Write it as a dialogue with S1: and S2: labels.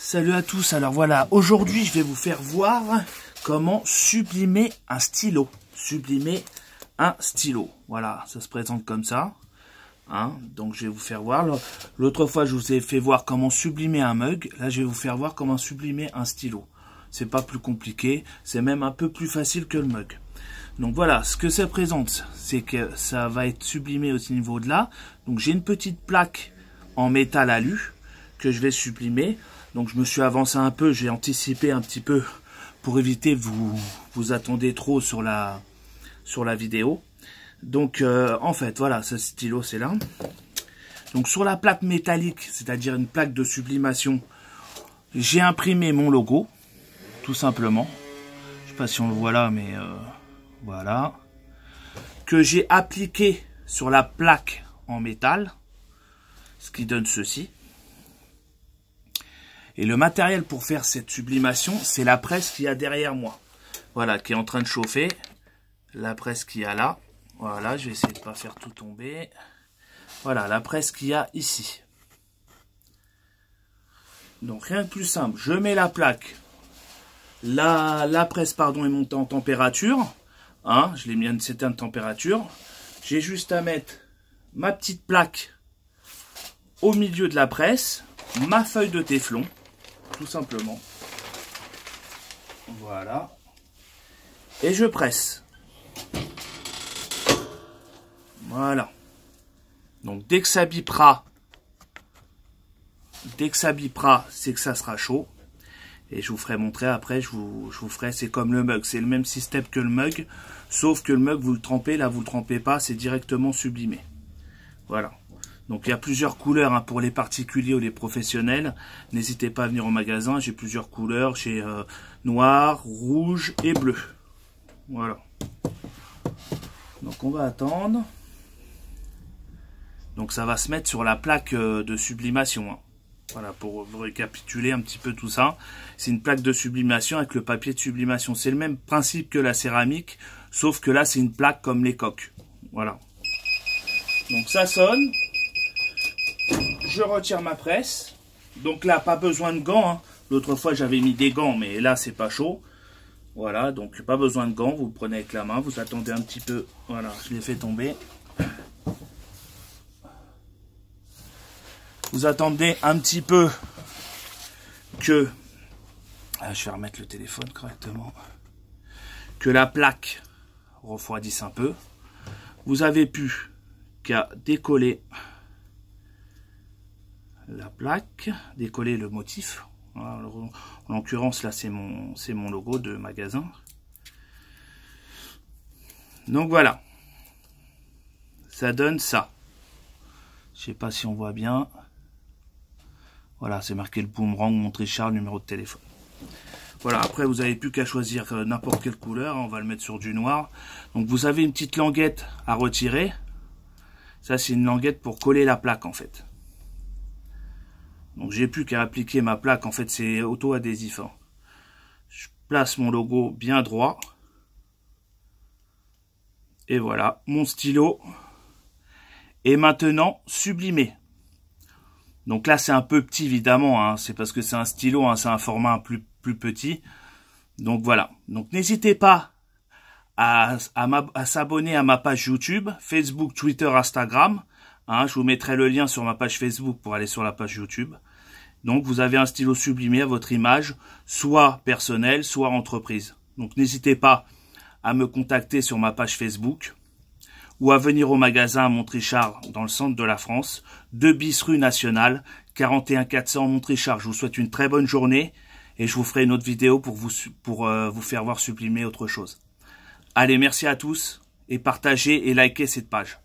S1: Salut à tous, alors voilà, aujourd'hui je vais vous faire voir comment sublimer un stylo. Sublimer un stylo, voilà, ça se présente comme ça. Donc je vais vous faire voir. L'autre fois je vous ai fait voir comment sublimer un mug, là je vais vous faire voir comment sublimer un stylo. C'est pas plus compliqué, c'est même un peu plus facile que le mug. Donc voilà, ce que ça présente, c'est que ça va être sublimé au niveau de là. Donc j'ai une petite plaque en métal alu que je vais sublimer. Donc je me suis avancé un peu, j'ai anticipé un petit peu pour éviter vous attendez trop sur la vidéo. Donc en fait voilà, ce stylo c'est là. Donc sur la plaque métallique, c'est-à-dire une plaque de sublimation, j'ai imprimé mon logo, tout simplement. Je sais pas si on le voit là, mais voilà. Que j'ai appliqué sur la plaque en métal, ce qui donne ceci. Et le matériel pour faire cette sublimation, c'est la presse qu'il y a derrière moi. Voilà, qui est en train de chauffer. La presse qu'il y a là. Voilà, je vais essayer de ne pas faire tout tomber. Voilà, la presse qu'il y a ici. Donc rien de plus simple. Je mets la plaque. La presse, pardon, est montée en température. Je l'ai mis à une certaine température. J'ai juste à mettre ma petite plaque au milieu de la presse. Ma feuille de téflon. Tout simplement. Voilà. Et je presse. Voilà. Donc dès que ça bipera, c'est que ça sera chaud. Et je vous ferai montrer après, je vous ferai, c'est comme le mug. C'est le même système que le mug. Sauf que le mug, vous le trempez, là vous le trempez pas, c'est directement sublimé. Voilà. Donc il y a plusieurs couleurs pour les particuliers ou les professionnels. N'hésitez pas à venir au magasin. J'ai plusieurs couleurs. J'ai noir, rouge et bleu. Voilà. Donc on va attendre. Donc ça va se mettre sur la plaque de sublimation. Voilà, pour vous récapituler un petit peu tout ça. C'est une plaque de sublimation avec le papier de sublimation. C'est le même principe que la céramique. Sauf que là c'est une plaque comme les coques. Voilà. Donc ça sonne. Je retire ma presse. Donc là, pas besoin de gants. L'autre fois, j'avais mis des gants, mais là, c'est pas chaud. Voilà, donc pas besoin de gants. Vous le prenez avec la main. Vous attendez un petit peu. Voilà, je l'ai fait tomber. Vous attendez un petit peu que... je vais remettre le téléphone correctement. Que la plaque refroidisse un peu. Vous avez plus qu'à décoller la plaque, décoller le motif. En l'occurrence là c'est mon logo de magasin. Donc voilà, ça donne ça. Je sais pas si on voit bien. Voilà, c'est marqué le boomerang, Montré Charles, numéro de téléphone. Voilà, après vous n'avez plus qu'à choisir n'importe quelle couleur. On va le mettre sur du noir. Donc vous avez une petite languette à retirer. Ça c'est une languette pour coller la plaque en fait. Donc j'ai plus qu'à appliquer ma plaque, en fait c'est auto-adhésif. Je place mon logo bien droit. Et voilà, mon stylo est maintenant sublimé. Donc là c'est un peu petit évidemment, c'est parce que c'est un stylo, c'est un format plus petit. Donc voilà, donc n'hésitez pas à s'abonner à ma page YouTube, Facebook, Twitter, Instagram. Je vous mettrai le lien sur ma page Facebook pour aller sur la page YouTube. Donc vous avez un stylo sublimé à votre image, soit personnel, soit entreprise. Donc n'hésitez pas à me contacter sur ma page Facebook ou à venir au magasin à Montrichard dans le centre de la France, 2 bis rue Nationale, 41 400 Montrichard. Je vous souhaite une très bonne journée et je vous ferai une autre vidéo pour vous faire voir sublimer autre chose. Allez, merci à tous et partagez et likez cette page.